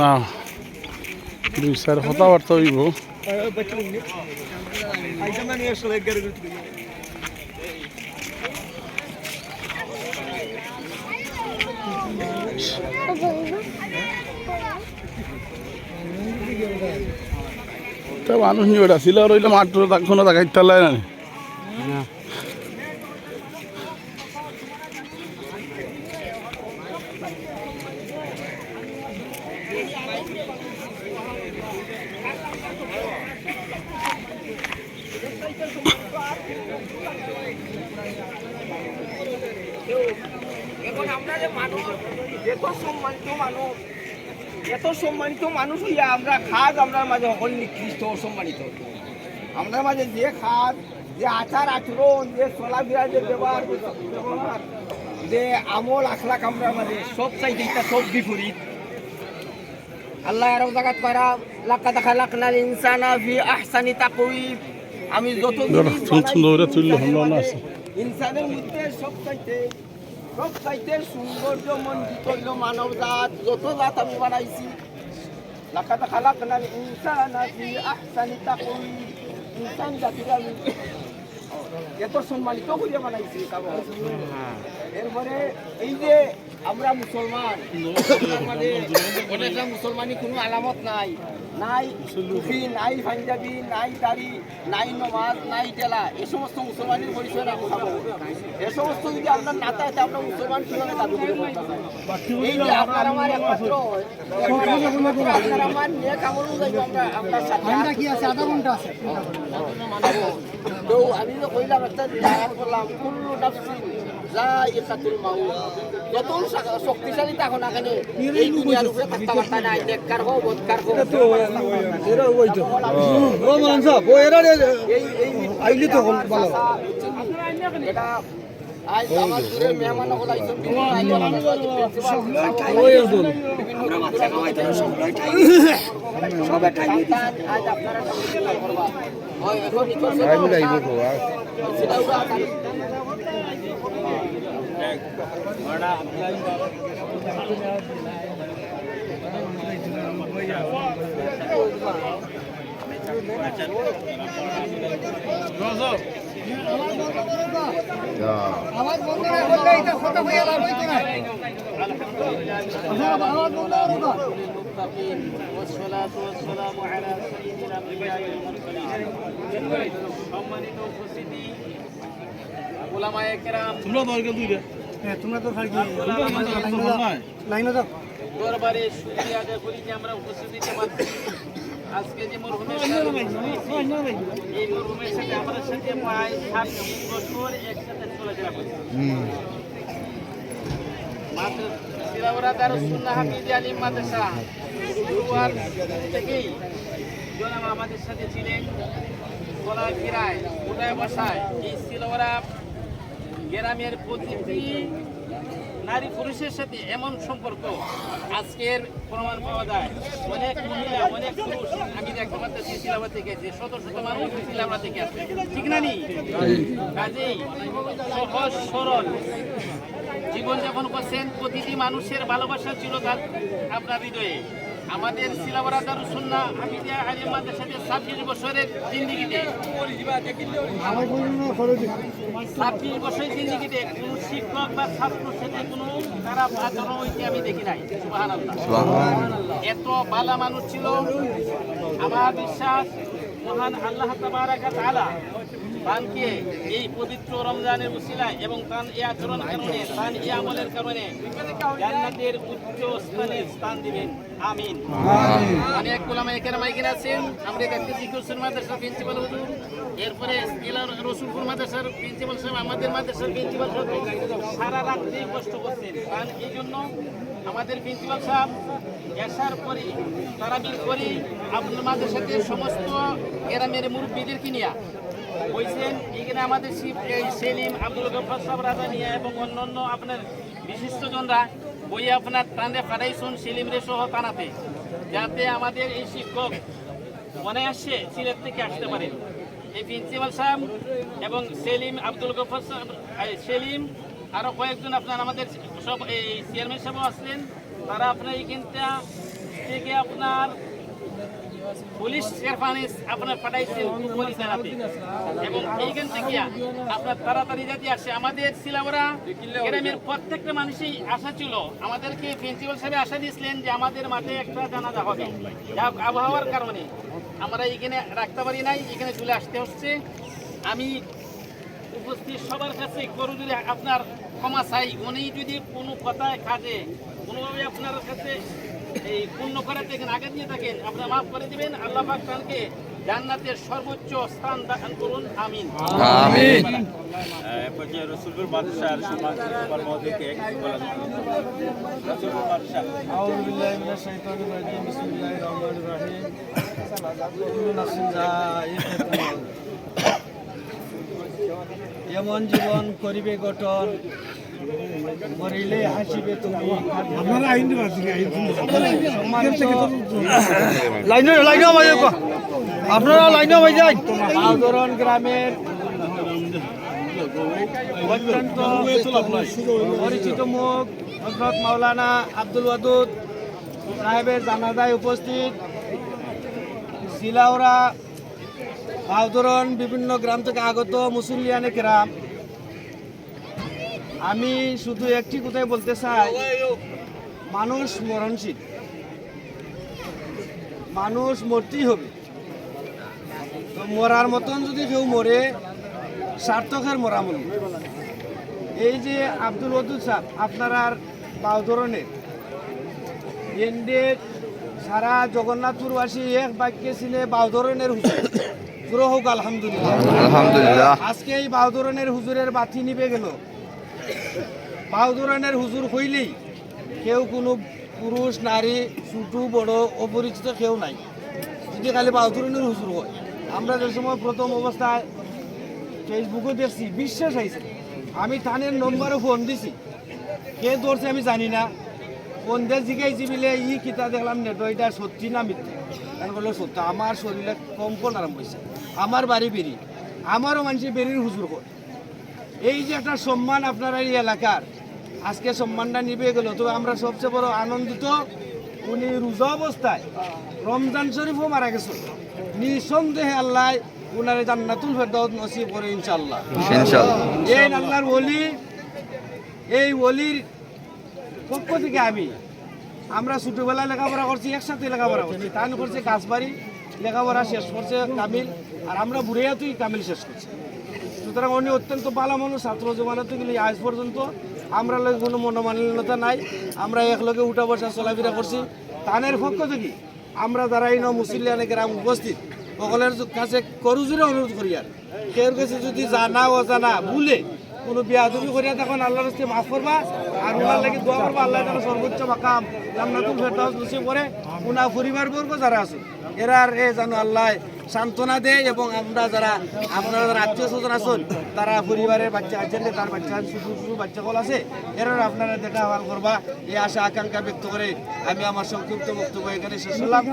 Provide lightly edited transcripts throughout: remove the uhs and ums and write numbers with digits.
না দুই চার কথাবার্তা হইব তা মানুষ নিয়ে ওটা ছিল আর ওইটা মাত্র কোনো দেখাইতে পারলাই না এখন আমরা যে মানুষ এত সম্মানিত মানুষ এত সম্মানিত মানুষ হইয়া আমরা খাদ আমরা মাঝে সকল নিকৃষ্ট অসম্মানিত আমরা মাঝে যে খাদ যে আচার আচরণ যে চলাফেরা যে ব্যবহার যে আমল আখলাক আমরা মাঝে সব চাইতে এটা সব বিপরীত আল্লাহ আরো জায়গা করা লাকাদ খালাকনাল ইনসানা ফি আহসানি তাকওয়িম আমি যত ইনসানের মধ্যে সবচাইতে সৌন্দর্য মণ্ডিত হইল মানব জাত যত জাত আমি বানাইছি লাকাদ খালাকনাল ইনসানা ফি আহসানি তাকওয়িম ইনসান জাতিকে আমি এত সম্মানিত করে বানাইছি এরপরে এই যে আমরা মুসলমান অনেকটা মুসলমানি কোনো আলামত নাই নাই টুপি নাই পাঞ্জাবি নাই দাড়ি নাই নমাজ নাই টেলা এই সমস্ত মুসলমানের পরিচয় রাখবো এ সমস্ত যদি আপনার না থাকে আমরা মুসলমান কিভাবে দাবি করে এই যে আপনার আমার একমাত্র আপনার আমার নিয়ে কামড় যাইব আমরা আপনার সাথে কি আছে আধা ঘন্টা আছে তো আমি তো কইলাম একটা জায়গা করলাম কুল্লু নাফসিন যায়িকাতুল মাউত যত শক্তিশালী থাকো না কেন এই দুনিয়ার উপরে থাকতে পারতা না নেককার হও বদকার হও এরা ওইতো ও মান সাহেব ও এরা আইলি তো ভালো এটা আজ আমার দূরে মেহমান হল আইছেন আমরা মাথা খাওয়াইতে সবাই টাইম আজ আপনারা করবা হয় এখন কি করছে আমি লাইব গো সেটা বড়া আওয়াজ বন্ধ করে বললে এটা ফটো হয়ে যাবে তো না আওয়াজ বন্ধ করো المتقين والصلاة والسلام على سيد الأنبياء والمرسلين সম্মানিত উপস্থিতি উলামায়ে কেরাম তোমরা দরকে দুইটা হ্যাঁ তোমরা তো থাকি লাইনে দাও দরবারে শুকরিয়া আদায় করি যে আমরা উপস্থিত হতে পারছি আজকে যে মরহুমের এই মরহুমের সাথে আমাদের সাথে প্রায় 7 বছর একসাথে চলাফেরা করছি মাত্র সিলাওয়ারা দারুস সুন্নাহ হাফিজিয়া আলিম মাদ্রাসা শুরুয়ার থেকেই জনাব আমাদের সাথে ছিলেন চলাফেরায় উঠায় বসায় এই সিলাওয়ারা গ্রামের প্রতিটি নারী পুরুষের সাথে এমন সম্পর্ক আজকের প্রমাণ পাওয়া যায় অনেক মহিলা অনেক পুরুষ আমি দেখতে পাচ্ছি সিলাওয়া থেকে যে শত শত মানুষ সিলাওয়া থেকে আসছে ঠিক না নি কাজেই সহজ সরল জীবনযাপন করছেন প্রতিটি মানুষের ভালোবাসা ছিল আপনার হৃদয়ে আমাদের সিলাওয়ারা দারুস সুন্নাহ হাফিজিয়া আলিম মাদ্রাসাতে 26 বছরের জিন্দেগিতে 26 বছরের জিন্দেগিতে কোনো শিক্ষক বা ছাত্রের সাথে কোনো খারাপ আচরণ হইতে আমি দেখি নাই সুবহানাল্লাহ এত ভালো মানুষ ছিল আমার বিশ্বাস মহান আল্লাহ তাবারাকা তাআলা তানকে এই পবিত্র রমজানের উসিলায় এবং তান এই আচরণ কারণে তান এই আমলের কারণে জান্নাতের উচ্চ স্থানে স্থান দিবেন আমিন অনেক উলামায়ে কেরাম এখানে আছেন আমরা দেখতেছি কুরসুন মাদ্রাসার প্রিন্সিপাল হুজুর এরপরে রসুলপুর মাদ্রাসার প্রিন্সিপাল সাহেব আমাদের মাদ্রাসার প্রিন্সিপাল সাহেব সারা রাত্রি কষ্ট করছেন কারণ এই জন্য আমাদের প্রিন্সিপাল সাহেব এসার পরে তারাবির পরে আপনার মাদ্রাসাতে সমস্ত গ্রামের মুরব্বীদেরকে নিয়ে বলছেন এখানে আমাদের সেলিম আব্দুল গফফার সাহেব রাজানিয়া এবং অন্যান্য আপনার বিশিষ্টজনরা বই আপনার টানে পাঠাইছেন সেলিম রে সহ থানাতে যাতে আমাদের এই শিক্ষক অনায়াসে সিলেট থেকে আসতে পারে এই প্রিন্সিপাল সাহেব এবং সেলিম আব্দুল গফফার সাহেব সেলিম আরও কয়েকজন আপনার আমাদের সব এই চেয়ারম্যান সাহেবও আসলেন তারা আপনার এইখানটা থেকে আপনার পুলিশ শেরফানিস আপনার পাঠাইছেন কুপরি থানাতে এবং এইখান থেকে আপনার তাড়াতাড়ি যাতে আসে। আমাদের সিলাবরা গ্রামের প্রত্যেকটা মানুষই আশা ছিল, আমাদেরকে প্রিন্সিপাল সাহেব আশা দিয়েছিলেন যে আমাদের মাঠে একটা জানাজা হবে, যা আবহাওয়ার কারণে আমরা এইখানে রাখতে পারি নাই, এখানে চলে আসতে হচ্ছে। আমি উপস্থিত সবার কাছে করু যদি আপনার ক্ষমা চাই, উনি যদি কোনো কথায় কাজে কোনোভাবে আপনার কাছে এই পূর্ণ করাতে আগে দিয়ে থাকেন, আপনারা মাফ করে দিবেন। আল্লাহ পাক তাকে জান্নাতের সর্বোচ্চ স্থান দান করুন, আমিন আমিন। পর্যায়ে রসুলপুর বাদশাহ সমাজ মহোদয়কে একটু বলা যাবে। রসুলপুর বাদশাহ আউযু বিল্লাহি মিনাশ শাইতানির রাজিম বিসমিল্লাহির রহমানির রহিম কুল্লু নাফসিন যায়িকাতুল মাউত এমন জীবন করিবে গঠন মরিলে হাসিবে তুমি আপনারা আইন আপনারা লাইনে হয়ে যায় আন্দোলন গ্রামের অত্যন্ত পরিচিত মুখ হযরত মাওলানা আব্দুল ওয়াদুদ সাহেবের জানাজায় উপস্থিত সিলাউরা আন্দোলন বিভিন্ন গ্রাম থেকে আগত মুসল্লিয়ানে কেরাম, আমি শুধু একটি কথাই বলতে চাই, মানুষ মরণশীল, মানুষ মরতেই হবে। তো মরার মতন যদি কেউ মরে সার্থকের মরা মরি। এই যে আব্দুল ওয়াদুদ সাহেব আপনারা বাউধরনের এন্ডের সারা জগন্নাথপুরবাসী এক বাক্যে ছিলে বাউধরনের হুজুর পুরো হোক আলহামদুলিল্লাহ। আলহামদুলিল্লাহ। আজকে এই বাউধরনের হুজুরের বাতি নিবে গেল। বাউধরনের হুজুর হইলেই কেউ কোনো পুরুষ নারী ছোট বড় অপরিচিত কেউ নাই, যদি খালি বাউধরনের হুজুর হয়। আমরা যে সময় প্রথম অবস্থায় ফেসবুকে দেখছি বিশ্বাস হয়েছে, আমি থানের নম্বরে ফোন দিছি, কে ধরছে আমি জানি না, ফোন দিয়ে জিজ্ঞাসি বিলে ই কিতা দেখলাম নেট এটা সত্যি না মিথ্যে, কেন বললো সত্য। আমার শরীরে কম্পন আরম্ভ হয়েছে, আমার বাড়ি বেরি, আমারও মানুষের বেরির হুজুর হয়। এই যে একটা সম্মান আপনারা এই এলাকার, আজকে সম্মানটা নিবে গেল। তবে আমরা সবচেয়ে বড় আনন্দিত, উনি রোজা অবস্থায় রমজান শরীফও মারা গেছে। নিঃসন্দেহে আল্লাহ উনারে জান্নাতুল ফেরদাউস নসিব করে ইনশাআল্লাহ। এই আল্লাহর ওলি, এই ওলির পক্ষ থেকে আমরা ছোটবেলায় লেখাপড়া করছি, একসাথে লেখাপড়া করছি। তান করছে গাছবাড়ি লেখাপড়া শেষ করছে কামিল, আর আমরা বুড়িয়াতেই কামিল শেষ করছি। সুতরাং উনি অত্যন্ত ভালো মানুষ। ছাত্র জমানাতে গেলে আজ পর্যন্ত আমরা লোক কোনো মনোমালিন্যতা নাই, আমরা একলগে উঠা বসা চলাফেরা করছি। তানের পক্ষ থেকে আমরা যারা এই মুসলিয়ানে গ্রাম উপস্থিত সকলের কাছে করুজুরে অনুরোধ করি, আর কেউ কাছে যদি জানা অজানা ভুলে কোনো বিয়াদবি করিয়া তখন আল্লাহর কাছে মাফ করবা, আর ওনার লাগে দোয়া করবা আল্লাহ যেন সর্বোচ্চ মাকাম জান্নাতুল ফেরদাউস নসিব করে। ওনার পরিবারবর্গ যারা আছে এরা যেন আল্লাহ সান্ত্বনা দেয়, এবং আমরা যারা আপনারা যারা আত্মীয় স্বজন আছেন তারা পরিবারের বাচ্চা আছেন, তার বাচ্চা ছোটো ছোটো বাচ্চাগুলো আছে, এরা আপনারা দেখা হাল করবা, এই আশা আকাঙ্ক্ষা ব্যক্ত করে আমি আমার সংক্ষিপ্ত বক্তব্য এখানে শেষ করলাম।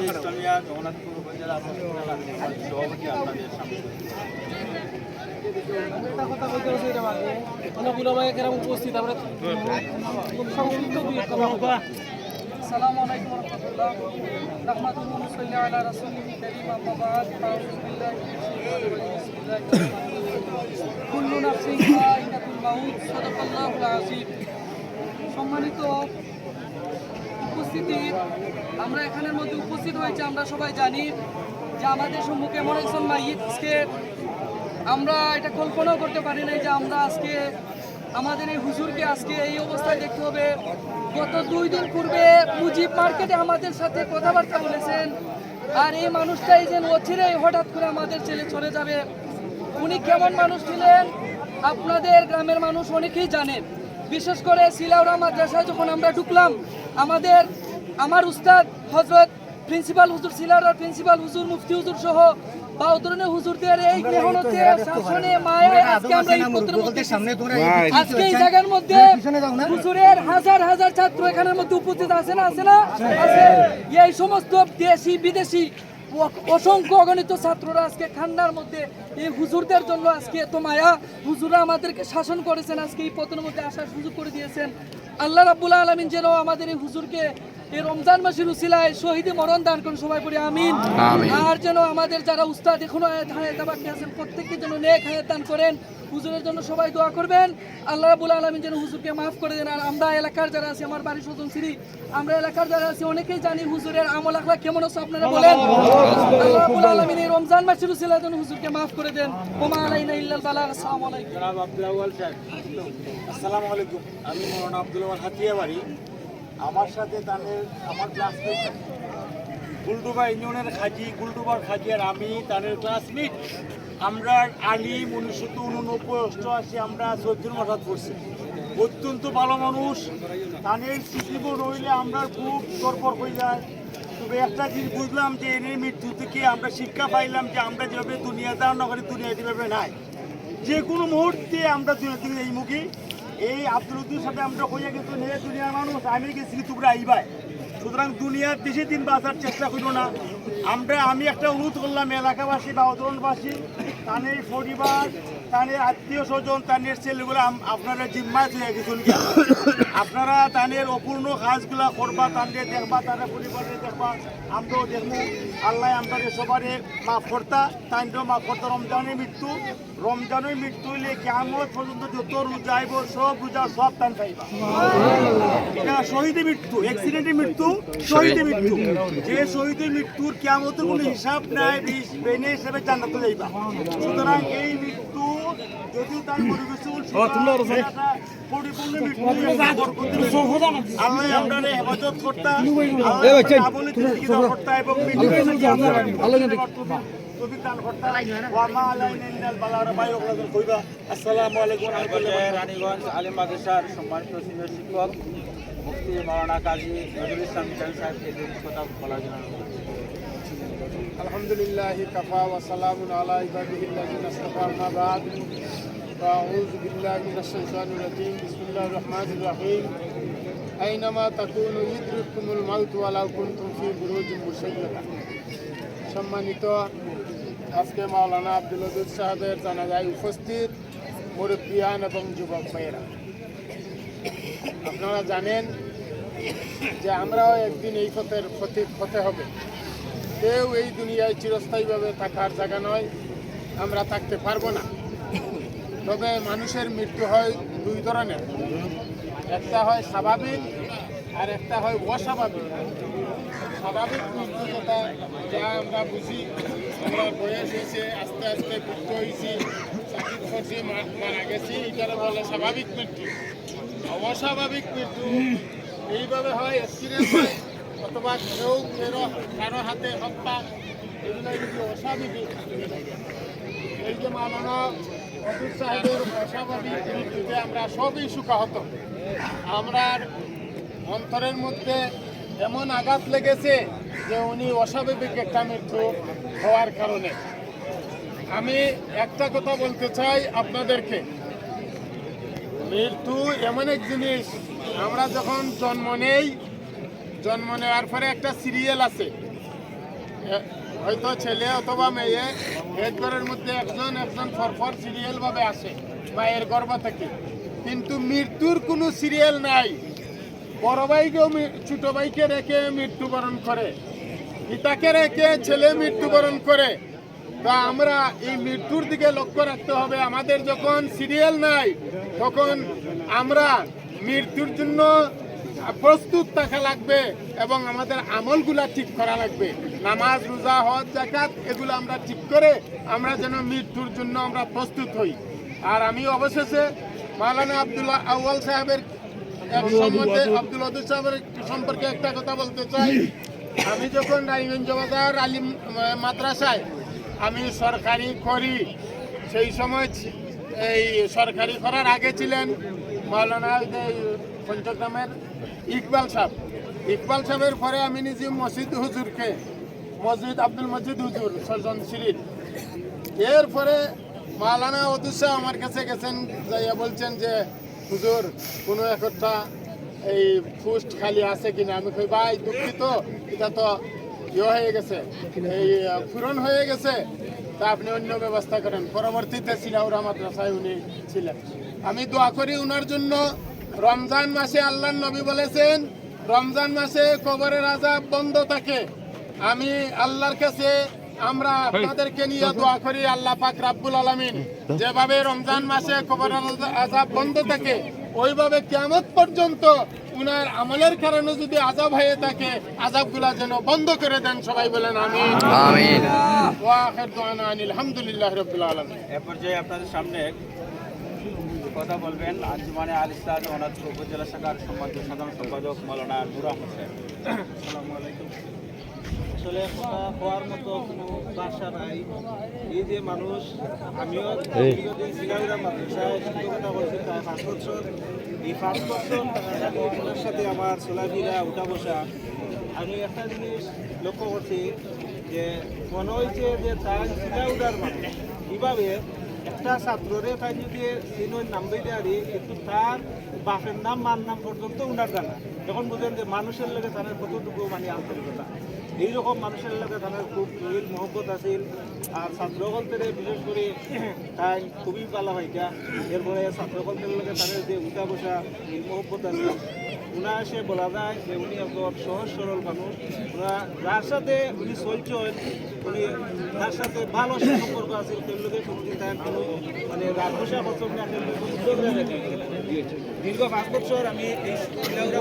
ইসলামিয়া জগন্নাথপুর উপজেলা সভাপতি আপনাদের সামনে। উপস্থিত আমরা السلام عليكم ورحمة الله نحمده ونصلي على رسوله الكريم أما بعد أعوذ بالله من الشيطان الرجيم بسم الله الرحمن الرحيم كل نفس ذائقة الموت صدق الله العظيم। সম্মানিত উপস্থিতি, আমরা এখানের মধ্যে উপস্থিত হয়েছি, আমরা সবাই জানি যে আমাদের সম্মুখে এমন একজন মাইয়িতকে আমরা এটা কল্পনাও করতে পারি না যে আমরা আজকে আমাদের এই হুজুরকে আজকে এই অবস্থায় দেখতে হবে। গত 2 দিন পূর্বে মুজিব মার্কেটে আমাদের সাথে কথাবার্তা বলেছেন, আর এই মানুষটাই যেন অচিরেই হঠাৎ করে আমাদের ছেলে চলে যাবে। উনি কেমন মানুষ ছিলেন আপনাদের গ্রামের মানুষ অনেকেই জানেন। বিশেষ করে সিলাউরা মাদ্রাসায় যখন আমরা ঢুকলাম, আমার উস্তাদ হযরত প্রিন্সিপাল হুজুর, সিলাউরার প্রিন্সিপাল হুজুর, মুফতি হুজুর সহ বাউদরনের হুজুরদের এই মেহনতে শাসনে মায়ায় আজকে আমরা এই পত্রের মধ্যে আজকে এই জায়গার মধ্যে হুজুরের হাজার হাজার ছাত্র এখানের মধ্যে উপস্থিত আছে না? আছে। এই সমস্ত দেশি বিদেশি অসংখ্য অগণিত ছাত্ররা আজকে ঠান্ডার মধ্যে এই হুজুরদের জন্য আজকে এত মায়া, হুজুররা আমাদেরকে শাসন করেছেন, আজকে এই পথের মধ্যে আসার সুযোগ করে দিয়েছেন। আল্লাহ রাব্বুল আলামিন যেন আমাদের এই হুজুরকে এই রমজান মাসের উসিলায় শহীদে মরণ দান করুন, সবাই পড়ি আমিন। আর যেন আমাদের যারা উস্তাদ এখনো হায়াত বাকি আছেন প্রত্যেককে যেন নেক হায়াত দান করেন। হুজুরের জন্য সবাই দোয়া করবেন, আল্লাহ রাব্বুল আলামিন যেন হুজুরকে মাফ করে দেন। আর আমরা এলাকার যারা আছি, আমার বাড়ি স্বজন শ্রী, আমরা এলাকার যারা আছি অনেকেই জানি হুজুরের আমল আখলাক কেমন আছে, আপনারা বলেন। আল্লাহ রাব্বুল আলামিন এই রমজান মাসের উসিলায় যেন হুজুরকে মাফ করে দেন। ওমা আলাইনা ইল্লাল বালাগ। আসসালামু আলাইকুম। জনাব আব্দুল আউয়াল সাহেব, আসসালামু আলাইকুম। আমি মৌলানা আব্দুল আউয়াল হাতিয়াবাড়ি। আমার সাথে আমার ক্লাসমেট গুলডুবা ইউনিয়নের খাজি, গুলডুবার খাজি আর আমি তাদের ক্লাসমেট। আমরা আলিম 1989-88 আমরা 14 মাসাদ পড়ছি। অত্যন্ত ভালো মানুষ, তাদের স্মৃতিব রইলে আমরা খুব তরপর হয়ে যায়। তবে একটা জিনিস বুঝলাম যে এর মৃত্যু থেকে আমরা শিক্ষা পাইলাম যে আমরা যেভাবে দুনিয়া ধারণা করি দুনিয়া যেভাবে নাই, যে কোনো মুহূর্তে আমরা দুনিয়া থেকে এই মুখী এই আব্দুল উদ্দিনের সাথে আমরা হইয়া গেছি নিয়ে দুনিয়ার মানুষ, আমি গেছি তোমরা আইবাই। সুতরাং দুনিয়ার বেশি দিন বাঁচার চেষ্টা করবো না আমরা। আমি একটা অনুরোধ করলাম এলাকাবাসী বা অদরণবাসী, তাদের পরিবার, তাদের আত্মীয় স্বজন, তাদের ছেলেগুলো আপনারা জিম্মায় হয়ে গেছেন, আপনারা তাদের অপূর্ণ কাজগুলা করবা, তাদের দেখবা, তাদের পরিবারে দেখবা, আমরাও দেখবো। আল্লাহ আমাদের সবারে মাফ করতা, তাইও মাফ করতা। রমজানের মৃত্যু হইলে কিয়ামত পর্যন্ত যত রোজা আইব সব রোজা সব টান পাইবা। এটা শহীদের মৃত্যু, অ্যাক্সিডেন্টের মৃত্যু, শহীদের মৃত্যু। যে শহীদের মৃত্যুর কিয়ামতের কোনো হিসাব নাই, বেনে হিসেবে জান্নাতে যাইবা। সুতরাং এই মৃত্যু যদি তার পরিবেশন পরিপূর্ণ মৃত্যু, আল্লাহ আমরা হেফাজত করতা, করতা এবং রানীগঞ্জ আলিম মাদ্রাসার সম্মানিত সিনিয়র শিক্ষক মুফতি মাওলানা কাজী নজরুল ইসলাম সাহেব এদের কথা বলার জন্য। আলহামদুলিল্লাহ কাফা ওয়া সালামুন আলা ইবাদিহিল্লাযিনা ইসতাফা, আম্মা বা'দ। আউযু বিল্লাহি মিনাশ শাইতানির রাজীম। বিসমিল্লাহির রহমানির রহিম। আইনামা তাকুনু ইদরিকুমুল মাউত ওয়ালাউ কুনতুম ফি বুরুজিন মুশাইয়াদা। সম্মানিত আজকে মাওলানা আব্দুল ওদুদ সাহেবের জানাজায় উপস্থিত মুরব্বিয়ান এবং যুবক ভাইয়েরা, আপনারা জানেন যে আমরাও একদিন এই পথের পথিক হতে হবে। কেউ এই দুনিয়ায় চিরস্থায়ীভাবে থাকার জায়গা নয়, আমরা থাকতে পারবো না। তবে মানুষের মৃত্যু হয় দুই ধরনের, একটা হয় স্বাভাবিক আর একটা হয় অস্বাভাবিক। স্বাভাবিক মৃত্যু যেটা, যা আমরা বুঝি, আমরা বয়স হয়েছে, আস্তে আস্তে বৃদ্ধ হয়েছি, চাকরি করছি, মারা গেছি, এটারে বলে স্বাভাবিক মৃত্যু। অস্বাভাবিক মৃত্যু এইভাবে হয়, অ্যাক্সিডেন্ট হয়, অথবা কারো হাতে হত্যা, এগুলো যদি অস্বাভাবিক। এই যে মাওলানা ওদুদ সাহেবের অস্বাভাবিক মৃত্যুতে আমরা সবই সুখাহত। আমরা অন্তরের মধ্যে এমন আঘাত লেগেছে যে উনি অস্বাভাবিক একটা মৃত্যু হওয়ার কারণে। আমি একটা কথা বলতে চাই আপনাদেরকে, মৃত্যু এমন এক জিনিস, আমরা যখন জন্ম নেওয়ার পরে একটা সিরিয়াল আছে, হয়তো ছেলে অথবা মেয়ে, এক ঘরের মধ্যে একজন পরপর সিরিয়াল ভাবে আসে মায়ের গর্ভ থেকে, কিন্তু মৃত্যুর কোনো সিরিয়াল নাই। বড় ভাইকেও ছোট ভাইকে রেখে মৃত্যুবরণ করে, পিতাকে রেখে ছেলে মৃত্যুবরণ করে। তা আমরা এই মৃত্যুর দিকে লক্ষ্য রাখতে হবে। আমাদের যখন সিরিয়াল নাই তখন আমরা মৃত্যুর জন্য প্রস্তুত থাকা লাগবে এবং আমাদের আমলগুলা ঠিক করা লাগবে। নামাজ, রোজা, হজ, যাকাত এগুলো আমরা ঠিক করে আমরা যেন মৃত্যুর জন্য আমরা প্রস্তুত হই। আর আমি অবশেষে মাওলানা আব্দুল আউয়াল সাহেবের আব্দুল ওদুদ সাহেবের সম্পর্কে একটা কথা বলতে চাই। আমি যখন রানীগঞ্জ বাজার আলিম মাদ্রাসায় আমি সরকারি করি, সেই সময় এই সরকারি করার আগে ছিলেন মাওলানা পঞ্চগ্রামের ইকবাল সাহেবের পরে আমি নিজে মসজিদ আব্দুল মজিদ হুজুর সর্জনশীল। এরপরে মাওলানা ওদুদ সাহেব আমার কাছে গেছেন, যাইয়া বলছেন যে হুজুর কোনো একটা এই পোস্ট খালি আছে কিনা। আমি কই ভাই দুঃখিত, এটা তো হয়ে গেছে, এই পূরণ হয়ে গেছে, তা আপনি অন্য ব্যবস্থা করেন। পরবর্তীতে সিলাউরা মাদ্রাসায় উনি ছিলেন। আমি দোয়া করি উনার জন্য। রমজান মাসে আল্লাহর নবী বলেছেন রমজান মাসে কবরের আযাব বন্ধ থাকে। আমি আল্লাহর কাছে আমরা আপনাদেরকে নিয়ে দোয়া করি, আল্লাহ পাক রাব্বুল আলামিন যেভাবে রমজান মাসে কবরের আযাব বন্ধ থাকে, ওইভাবে কিয়ামত পর্যন্ত উনার আমলের কারণে যদি আযাব হয়ে থাকে, আযাবগুলা যেন বন্ধ করে দেন। সবাই বলেন আমিন। আমিন। ওয়া আখির দুআনা আলহামদুলিল্লাহি রাব্বিল আলামিন। এ পর্যায়ে আপনাদের সামনে কথা বলবেন আঞ্জুমানে আল ইসলাম অনাথপুর উপজেলা শাখার সম্মানিত সাধারণ সম্পাদক মাওলানা নূর আহমদ সাহেব। আসসালামু আলাইকুম। আসলে কথা হওয়ার মতো কোনো ভাষা নাই। এই যে মানুষ, আমিও সিলাউরা মাদ্রাসায় শিক্ষকতা করছি প্রায় 5 বছর। এই 5 বছর ওনার সাথে আমার চলাফেরা উঠা বসা, আমি একটা জিনিস লক্ষ্য করছি যে মনে হয়েছে যে তার সিলাউরার মানুষ কীভাবে একটা ছাত্ররে তাই যদি সিনোর নাম দিতে পারি, কিন্তু তার বাপের নাম মার নাম পর্যন্ত উনার জানা। যখন বুঝেন যে মানুষের লোকে তাদের কতটুকু মানে আন্তরিকতা, এইরকম মানুষের লোকে তাদের খুব মিল মহব্বত আছিল। আর ছাত্রগণদের বিশেষ করে তাই খুবই ভালো হইতা। এরপরে ছাত্রগণদের লোকে তাদের যে উঠা বসা মিল মহব্বত আছে, উনা এসে বলা যায় যে উনি একজন সহজ সরল মানুষ। উনা যার সাথে উনি চলছেন, উনি তার সাথে ভালো সম্পর্ক আছে, সেগুলোকে কোনোদিন তার কোনো মানে রাগ বসা পছন্দ না, সেগুলোকে উদ্যোগ নেয়। দীর্ঘ 5 বছর আমি এই সিলাউরা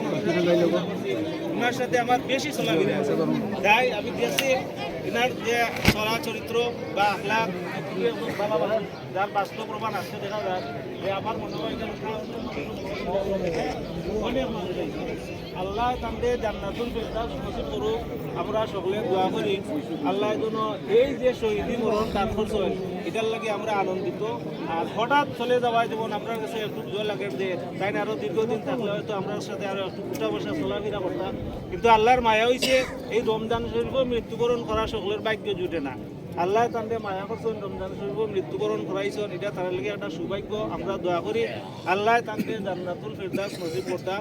ওনার সাথে আমার বেশি চলাফেরা আছে। তাই আমি দেখছি এনার যে চলা চরিত্র বা আখলাক ভালোবাসা, যার বাস্তব প্রমাণ আসতে দেখা যায় যে আমার মনে হয় যেন অনেক মানুষ আল্লাহ তাদের জান্নাতুল ফেরদাউস নসিব করুক। আমরা সকলে দোয়া করি আল্লাহ যেন এই যে শহীদি মরণ দান করছে, এটার লাগে আমরা আনন্দিত। আর হঠাৎ চলে যাওয়ায় যেমন আপনার কাছে একটু জয় লাগে যে তাই না, আরও দীর্ঘদিন থাকলে হয়তো আমরা সাথে আরও একটু উঠা বসা চলাফেরা করতাম। কিন্তু আল্লাহর মায়া হয়েছে এই রমজান শরীফও মৃত্যুবরণ করা সকলের ভাগ্য জুটে না। আল্লাহ তাদের মায়া করছেন, রমজান শরীফও মৃত্যুবরণ করাইছেন, এটা তাদের লাগে একটা সৌভাগ্য। আমরা দোয়া করি আল্লাহ তাদের জান্নাতুল ফেরদাউস নসিব করতা।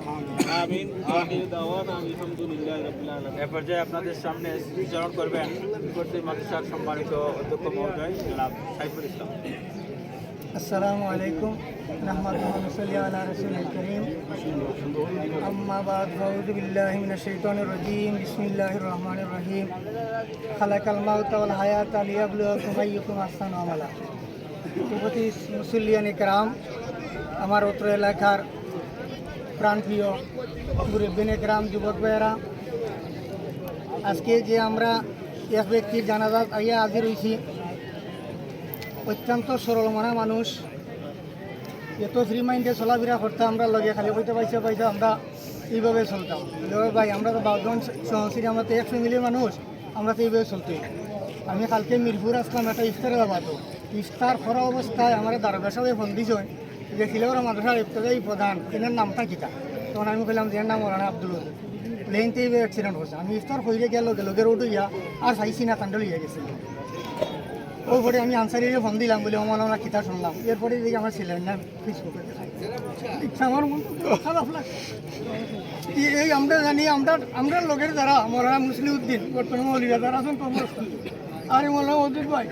আমিন। আলহামদুলিল্লাহ রাব্বিল আলামিন। এ পর্যায়ে আপনাদের সামনে স্মরণ করবেন মাদ্রাসার সম্মানিত অধ্যক্ষ মহোদয় জনাব সাইফুল ইসলাম। আসসালামু আলাইকুম নাহমাদুহু ওয়া নুসাল্লি আলা রাসূলিল কারীম আম্মা বাদ আউযু বিল্লাহি মিনাশ শাইতানির রাজীম বিসমিল্লাহির রহমানির রহিম খালাকাল মাউতা ওয়াল হায়াতা লিয়াবলুয়াকুম আইয়ুকুম আহসানু আমালা। উপস্থিত মুসল্লিয়ান ইকরাম, আমার অত্র এলাকার প্রাণপ্রিয় মুরব্বিন ইকরাম, যুবক ভাইয়েরা, আজকে যে আমরা এক ব্যক্তির জানাজা আইয়া হাজির হয়েছি, অত্যন্ত সরল মনা মানুষ, এত ফ্রি মাইন্ডে চলাফেরা করতাম। আমরা লগে খালি কইতে পাইছে আমরা এইভাবে চলতাম। ভাই আমরা তো 12 জন সহসী, আমরা তো এক ফ্যামিলির মানুষ, আমরা তো এইভাবে চলতে। আমি কালকে মিরপুর আসলাম একটা ইফতারে যাবাতো, ইফতার করা অবস্থায় আমার দারোগা সাহেব ফোন দিয়েছেন যে সিলাউরা মাদ্রাসার ইফতারি প্রধান, এনার নামটা কিতা? তখন আমি বললাম যে এর নাম মাওলানা আব্দুল ওয়াদুদ। প্লেনতে এইভাবে অ্যাক্সিডেন্ট হয়েছে। আমি ইফতার হইলে গেল লোকের উঠে ইয়া আর চাইছি না, কান্ড লিয়ে গেছি। ওপরে আমি আনসারিরে ফোন দিলাম, বলে মাওলানা কিতা শুনলাম। এরপরে দেখি আমার ছেলের নাম ফেসবুকে আমার মন খারাপ লাগে। এই আমরা জানি আমরা লোকের যারা মৌলানা মুসলিউদ্দিন বর্তমানে মৌলিরা যারা আছেন কর্মস্থল, আর মৌলানা ওয়াদুদ ভাই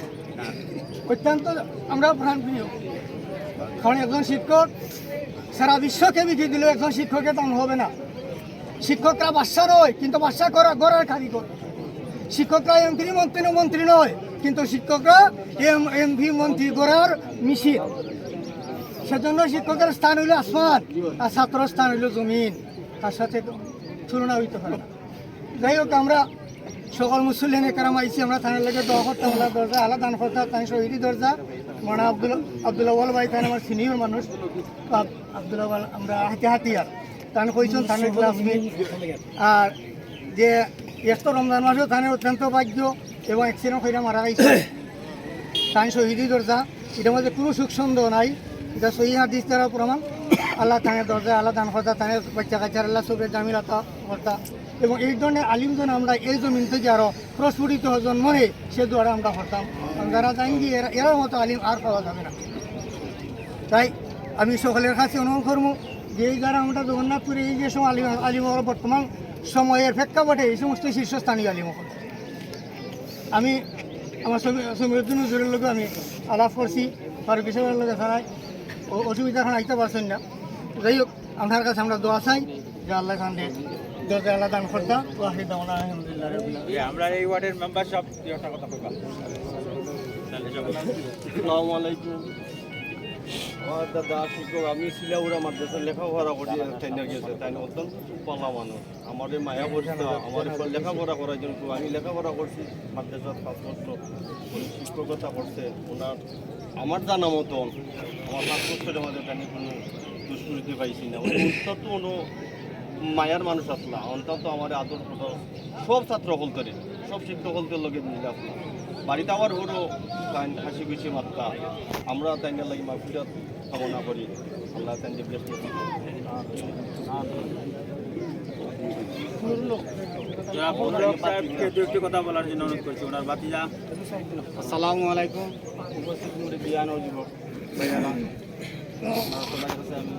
অত্যন্ত আমরা প্রাণপ্রিয়। কারণ একজন শিক্ষক সারা বিশ্বকে বিক্রি দিলেও একজন শিক্ষকের দাম হবে না। শিক্ষকরা বাদশা নয়, কিন্তু বাদশা করা গড়ার কারিগর। শিক্ষকরা মন্ত্রী নয়, কিন্তু শিক্ষকরা এমপি মন্ত্রী গড়ার মিছিল। সেজন্য শিক্ষকের স্থান হইল আসমান, আর ছাত্রের স্থান হইল জমিন। তার সাথে তুলনা হইতে পারে না। যাই হোক, আমরা সকল মুসলিম একরাম আইসি, আমরা থানার লেগে দোয়া করতাম, আল্লাহ দরজা আল্লাহ দান করতাম। তাই শহীদি দরজা মানে আব্দুল আওয়াল ভাই, তাই আমার সিনিয়র মানুষ আব্দুল আওয়াল, আমরা হাতিয়ার তান কইছেন থানের ক্লাসমেট। আর যে এত রমজান মাসেও থানের অত্যন্ত ভাগ্য এবং অ্যাক্সিডেন্ট হয়ে মারা গেছে। তাই শহীদি দরজা, এটার মধ্যে কোনো সুখ সন্দেহ নাই, এটা সহি হাদিস দ্বারা প্রমাণ। আল্লাহ থানের দরজা আল্লাহ দান করতা, থানের বাচ্চা কাচ্চার আল্লাহ সবের জামিলাতা করতা। এবং এই ধরনের আলিমজন আমরা এই জমিন থেকে আরও প্রস্ফুটিত জন্ম নেই, সে দ্বারা আমরা করতাম। যারা জানি যে এরার মতো আলিম আর পাওয়া যাবে না। তাই আমি সকলের কাছে অনুরোধ করবো যে এই যারা আমরা জগন্নাথপুরে এই যে সময় আলিম বর্তমান সময়ের প্রেক্ষাপটে এই সমস্ত শীর্ষস্থানীয় আলিম আমি আমার সমীরুদ্দিন হুজুরের লোক আমি আলাপ করছি ফারুক সাহেবের লোক ছাড়াই অসুবিধা এখন আইতে পারছেন না। যাই হোক আপনার কাছে আমরা দোয়া চাই যে আল্লাহ খানকে দরজা আল্লাহ দান করতা ওয়াহিদ আলহামদুলিল্লাহ রাব্বিল আলামিন। আমরা এই ওয়ার্ডের মেম্বার সব একটা কথা কইবা। আসসালামু আলাইকুম। আমার দাদা শিক্ষক আমি শিলাউড়া মাদ্রাসায় লেখাপড়া করি, তাই গেছে তাই অত্যন্ত পালা মানুষ। আমার এই মায়া বসতে আমার লেখাপড়া করার জন্য আমি লেখাপড়া করছি মাদ্রাসার 5 বছর, উনি শিক্ষকতা করছে। ওনার আমার জানা মতন আমার 5 বছরের মধ্যে তাই কোনো দুষ্কৃতি পাইছি না। অন্তত কোনো মায়ার মানুষ আসলা, অন্তত আমার আদর কথা সব ছাত্র হলতরে সব শিক্ষক হলতের লোকের মিলে আসলাম। বাড়িতে আমার বড় তাই হাসি খুশি মাত্রা। আমরা তাই লাগি মাহফিরাত কামনা করি, আল্লাহ তাই ব্যস্ত একটি কথা বলার জন্য অনুরোধ করছি ওনার বাতিজা। আসসালামু আলাইকুম। উপস্থিত মুরব্বিয়ান ও যুবক ভাইয়েরা, সবার কাছে আমি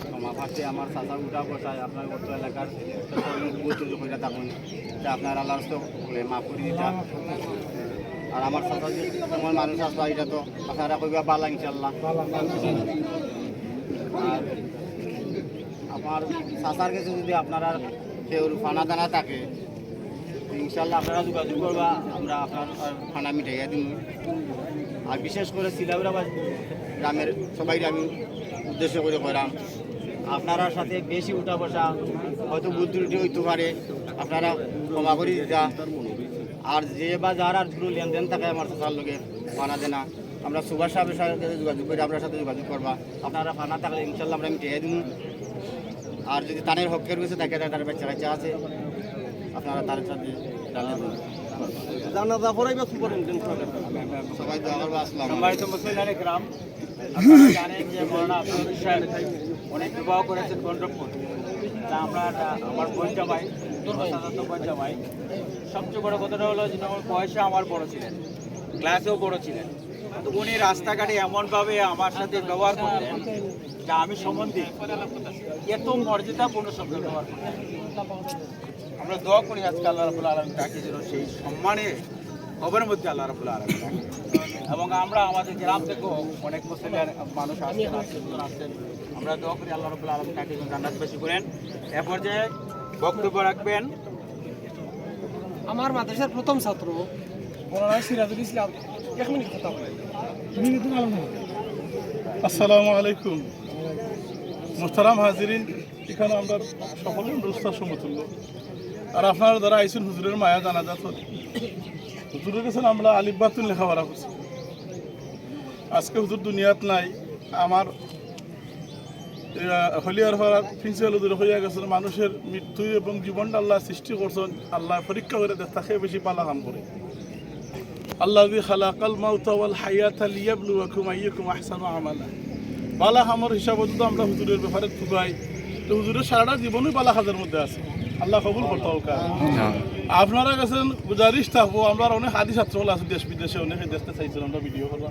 ক্ষমা পাচ্ছি। আমার চাচা উঠা বসায় আপনার অর্থ এলাকার করে থাকুন যে আপনার আল্লাহ মাফ করে দিতা। আর আমার চাচা যে সময় মানুষ আসবা এটা তো আপনারা কইবা বালা ইনশাল্লাহ। আর আমার চাচার কাছে যদি আপনারা কেউ ফানা দানা থাকে ইনশাল্লাহ আপনারা যোগাযোগ করবা, আমরা আপনার ফানা মিটাইয়া দিন। আর বিশেষ করে শিলাউড়া গ্রামের সবাই আমি উদ্দেশ্য করে করাম, আপনারা সাথে বেশি উঠা বসা হয়তো বুদ্ধি হইতে পারে, আপনারা ক্ষমা করে দিতা। আর যে বা যার আর পুরো লেনদেন থাকে আমার চাচার লোকের ফানা দেনা, আমরা সুভাষ সাহেবের সাথে যোগাযোগ করে আপনার সাথে যোগাযোগ করবা। আপনারা ফানা থাকলে ইনশাল্লাহ আমরা মিটিয়ে দিন। আর যদি তানের হকের বেশি থাকে তার বাচ্চা কাচ্চা আছে আপনারা তার সাথে সবাই দোয়া করবো। আসসালাম সম্মানিত মুসলিম গ্রাম, আপনারা জানেন যে মৌলানা আব্দুল সাহেব অনেক বিবাহ করেছেন গন্ডবপুর। তা আমরা আমার বোনটা ভাই সাধারণত বোনটা ভাই। সবচেয়ে বড় কথাটা হলো যে বয়সে আমার বড় ছিলেন, ক্লাসেও বড় ছিলেন, কিন্তু উনি রাস্তাঘাটে এমনভাবে আমার সাথে ব্যবহার করতেন যা আমি সম্বন্ধে এত মর্যাদাপূর্ণ শব্দ ব্যবহার করতেন। আমরা দোয়া করি আজকে আল্লাহ রাব্বুল আলামিন তাকে যেন সেই সম্মানে খবরের মধ্যে আল্লাহ রাব্বুল আলামিন রাখেন। এবং আমরা আমাদের গ্রাম থেকেও অনেক মুসলিমের মানুষ আসছেন, আমরা দোয়া করি আল্লাহ রাব্বুল আলামিন তাকে যেন জান্নাতবাসী করেন। এ পর্যায়ে বক্তব্য রাখবেন আমার মাদ্রাসার প্রথম ছাত্র মৌলানা সিরাজুল ইসলাম। 1 মিনিট কথা বলেন। আসসালামু আলাইকুম মোহতারাম হাজিরিন, এখানে আমরা সকলে রুস্তার সমতুল্য। আর আপনারা যারা আইসুন হুজুরের মায়া জানা যাত হুজুরের কাছে আমরা আলিফবাতুল লেখাপড়া করছি। আজকে হুজুর দুনিয়াত নাই। আমার হলিয়ার হওয়ার প্রিন্সিপাল হুজুর হইয়া গেছেন। মানুষের মৃত্যু এবং জীবনটা আল্লাহ সৃষ্টি করছেন, আল্লাহ পরীক্ষা করে তাকে বেশি পালা কাম করে। আল্লাহ খালাকাল মাউতা ওয়াল হায়াতা লিয়াবলুয়াকুম আইয়ুকুম আহসানু আমালা। বালা খামর হিসাবে তো আমরা হুজুরের ব্যাপারে থুকাই, তো হুজুরের সারাটা জীবনই বালা খাজের মধ্যে আছে। আল্লাহ কবুল করতে হোক। আপনারা গেছেন গুজারিশ থাকবো, আমরা অনেক আদি ছাত্র আছে দেশ বিদেশে, অনেকে দেখতে চাইছেন আমরা ভিডিও করবো।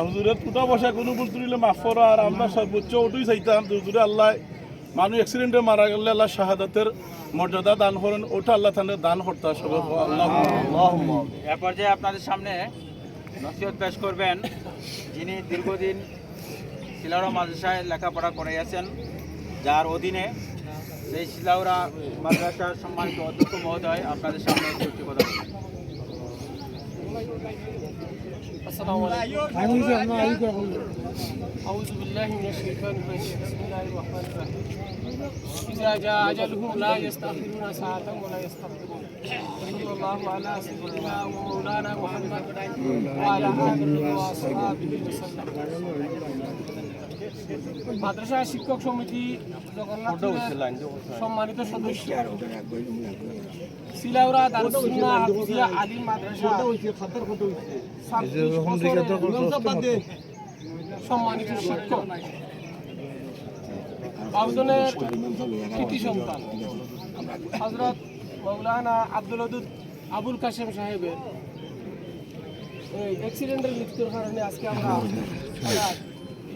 হুজুরের টুটা বসা কোনো ভুল তুলিলে মাফ করা। আর আমরা সর্বোচ্চ ওটুই চাইতাম হুজুরে আল্লাহ মানুষ অ্যাক্সিডেন্টে মারা গেলে আল্লাহ শাহাদাতের মর্যাদা দান করেন, ওটা আল্লাহ তাদের দান করতে সবাই আল্লাহ। এ পর্যায়ে আপনাদের সামনে নসিহত পেশ করবেন যিনি দীর্ঘদিন শিলাউড়া মাদ্রাসায় লেখাপড়া করাইয়াছেন, যার অধীনে সেই শিলাউড়া মাদ্রাসার সম্মানিত অধ্যক্ষ মহোদয় আপনাদের সামনে একটি কথা বলবেন। আসসালামু আলাইকুম। আউযু বিল্লাহি মিনাশ শাইতানির রাজিম। বিসমিল্লাহির রহমানির রহিম। ইযা জাআ আজালুহুম লা ইস্তাখিরুনা সাআতান ওয়া লা ইস্তাকদিমুন। সাল্লাল্লাহু আলা সাইয়্যিদিনা ওয়া মাওলানা মুহাম্মদ ওয়া আলা আলিহি ওয়া আসহাবিহি ওয়াসাল্লাম। মাদ্রাসা শিক্ষক সমিতি জগন্নাথপুরের সম্মানিত সদস্য, শিলাউড়া দারুস সুন্নাহ হাফিজিয়া আলিম মাদ্রাসা সম্মানিত শিক্ষক, বাউজনের কৃতি সন্তান হযরত মাওলানা আব্দুল ওদুদ আবুল কাশেম সাহেবের এই অ্যাক্সিডেন্টের মৃত্যুর কারণে আজকে আমরা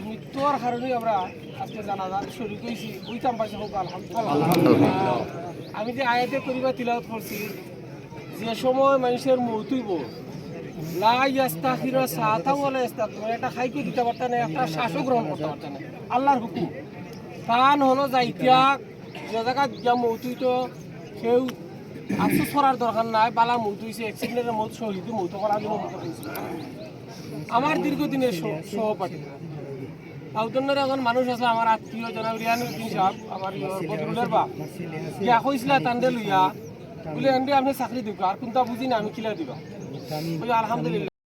মৃত্যুর কারণে আমরা আজকে জানাজার শরীর হয়েছি। ওইটাম পাশে হোক আলহামদুলিল্লাহ। আমি যে আয়াতে করিবা তিলাওয়াত করছি যে সময় মানুষের মৌতুইব লাই আস্তাখিরা সাথা বলে একটা খাইকে দিতে পারত না, একটা শ্বাসও গ্রহণ করতে পারত না, আল্লাহর হুকুম। কারণ হলো যাইতিয়া যে জায়গায় যা মৌতুইতো কেউ আফসোস করার দরকার নাই, বালা মৌত হয়েছে, অ্যাক্সিডেন্টের মৌত শহীদ মৌত করার জন্য মৌত হয়েছে। আমার দীর্ঘদিনের সহপাঠী আউতনের এখন মানুষ আছে, আমার আত্মীয় জনাব রিয়ানুদ্দিন সাহেব, আমার বদরুলের বাপ, ইয়া কইছিল তান্ডে লইয়া বলে এন্ডে আপনি চাকরি দিব আর কোনটা বুঝি না আমি কিলা দিবা, আলহামদুলিল্লাহ।